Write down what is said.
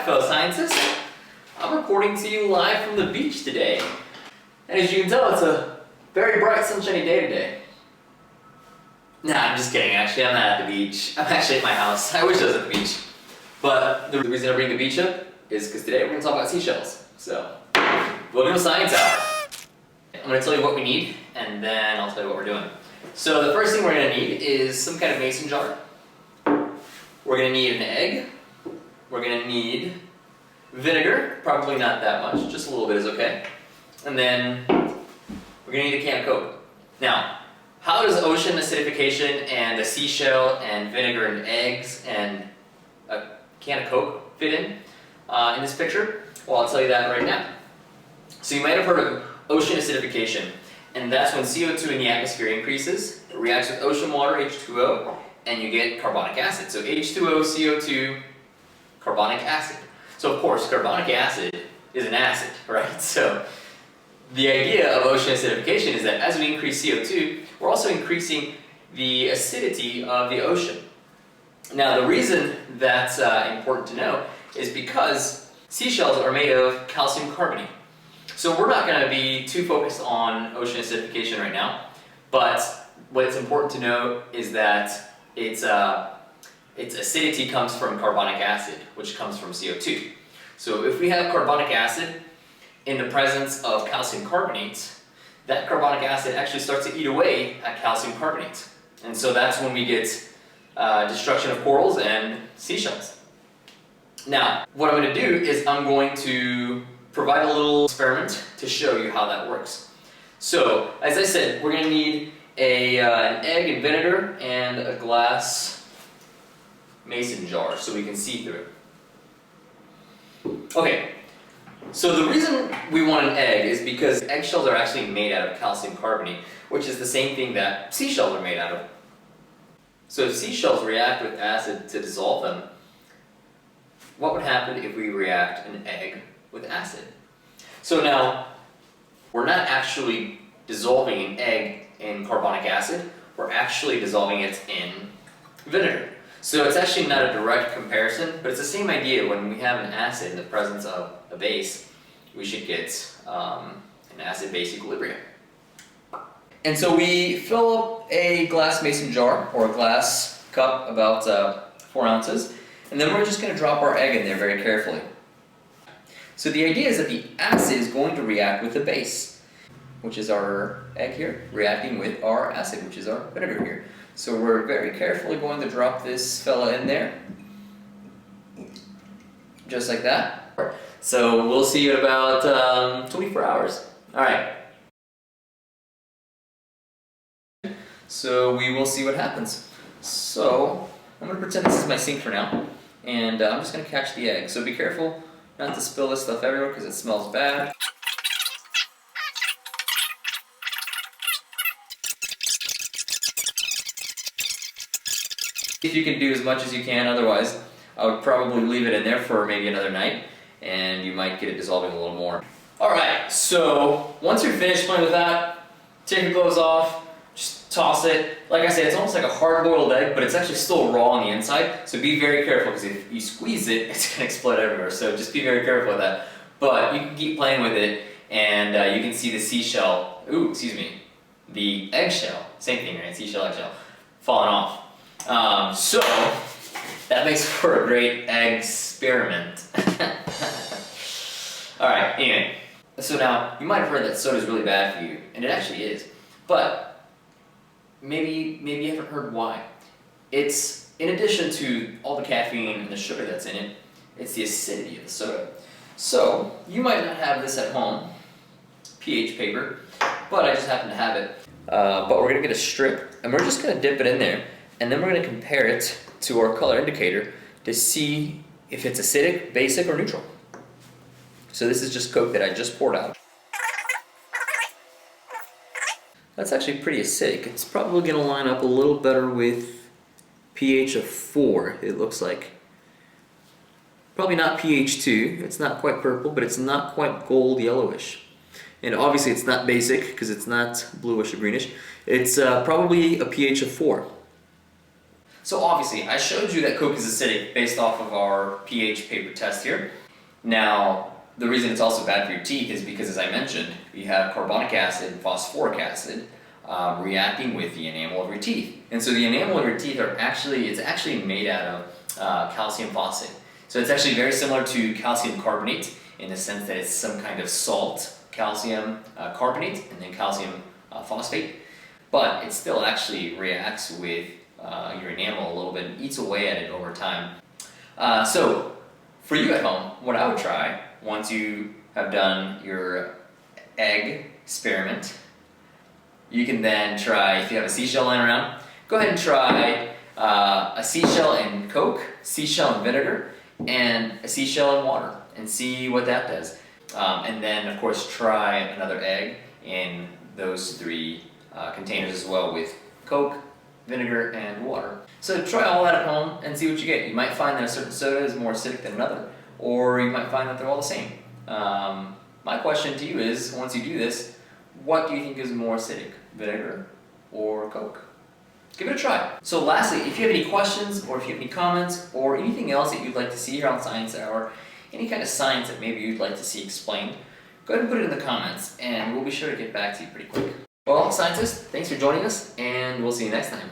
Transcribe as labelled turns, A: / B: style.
A: back, fellow scientists. I'm reporting to you live from the beach today. And as you can tell, it's a very bright, sunshiny day today. Nah, I'm just kidding. Actually, I'm not at the beach. I'm actually at my house. I wish I was at the beach. But the reason I bring the beach up is because today we're going to talk about seashells. So, welcome to Science Hour. I'm going to tell you what we need, and then I'll tell you what we're doing. So the first thing we're going to need is some kind of mason jar. We're going to need an egg. We're going to need vinegar, probably not that much, just a little bit is okay. And then we're going to need a can of Coke. Now, how does ocean acidification and a seashell and vinegar and eggs and a can of Coke fit in this picture? Well, I'll tell you that right now. So you might have heard of ocean acidification, and that's when CO2 in the atmosphere increases, it reacts with ocean water, H2O, and you get carbonic acid. So H2O, CO2, carbonic acid. So of course, carbonic acid is an acid, right? So the idea of ocean acidification is that as we increase CO2, we're also increasing the acidity of the ocean. Now the reason that's important to know is because seashells are made of calcium carbonate. So we're not going to be too focused on ocean acidification right now, but what's important to know is that its acidity comes from carbonic acid, which comes from CO2. So if we have carbonic acid in the presence of calcium carbonate, that carbonic acid actually starts to eat away at calcium carbonate. And so that's when we get destruction of corals and seashells. Now, what I'm going to do is I'm going to provide a little experiment to show you how that works. So, as I said, we're going to need an egg and vinegar and a glass mason jar so we can see through it. Okay, so the reason we want an egg is because eggshells are actually made out of calcium carbonate, which is the same thing that seashells are made out of. So if seashells react with acid to dissolve them, what would happen if we react an egg with acid? So now, we're not actually dissolving an egg in carbonic acid, we're actually dissolving it in vinegar. So it's actually not a direct comparison, but it's the same idea. When we have an acid in the presence of a base, we should get an acid-base equilibrium. And so we fill up a glass mason jar, or a glass cup, about 4 ounces, and then we're just going to drop our egg in there very carefully. So the idea is that the acid is going to react with the base, which is our egg here, reacting with our acid, which is our vinegar here. So we're very carefully going to drop this fella in there, just like that. So we'll see you in about 24 hours. Alright. So we will see what happens. So I'm going to pretend this is my sink for now, and I'm just going to catch the egg. So be careful not to spill this stuff everywhere because it smells bad. If you can do as much as you can, otherwise I would probably leave it in there for maybe another night and you might get it dissolving a little more. Alright, so once you're finished playing with that, take your gloves off, just toss it. Like I said, it's almost like a hard-boiled egg, but it's actually still raw on the inside, so be very careful because if you squeeze it, it's going to explode everywhere, so just be very careful with that. But you can keep playing with it and you can see the seashell, the eggshell, same thing, right? Seashell, eggshell, falling off. So that makes for a great experiment. Alright, anyway. So now, you might have heard that soda is really bad for you, and it actually is. But maybe you haven't heard why. It's, in addition to all the caffeine and the sugar that's in it, it's the acidity of the soda. So, you might not have this at home, pH paper, but I just happen to have it. But we're going to get a strip, and we're just going to dip it in there, and then we're going to compare it to our color indicator to see if it's acidic, basic, or neutral. So this is just Coke that I just poured out. That's actually pretty acidic. It's probably going to line up a little better with pH of 4, it looks like. Probably not pH 2. It's not quite purple, but it's not quite gold yellowish. And obviously it's not basic because it's not bluish or greenish. It's probably a pH of 4.
B: So obviously, I showed you that Coke is acidic based off of our pH paper test here. Now, the reason it's also bad for your teeth is because, as I mentioned, you have carbonic acid and phosphoric acid reacting with the enamel of your teeth. And so the enamel of your teeth it's actually made out of calcium phosphate. So it's actually very similar to calcium carbonate in the sense that it's some kind of salt, calcium carbonate, and then calcium phosphate. But it still actually reacts with your enamel a little bit and eats away at it over time. So for you at home, what I would try once you have done your egg experiment, you can then try, if you have a seashell lying around, go ahead and try a seashell in Coke, seashell in vinegar, and a seashell in water, and see what that does. And then, of course, try another egg in those three containers as well with Coke, vinegar, and water. So try all that at home and see what you get. You might find that a certain soda is more acidic than another, or you might find that they're all the same. My question to you is, once you do this, what do you think is more acidic, vinegar or Coke? Give it a try. So lastly, if you have any questions or if you have any comments or anything else that you'd like to see here on Science Hour, any kind of science that maybe you'd like to see explained, go ahead and put it in the comments and we'll be sure to get back to you pretty quick. Well, scientists, thanks for joining us and we'll see you next time.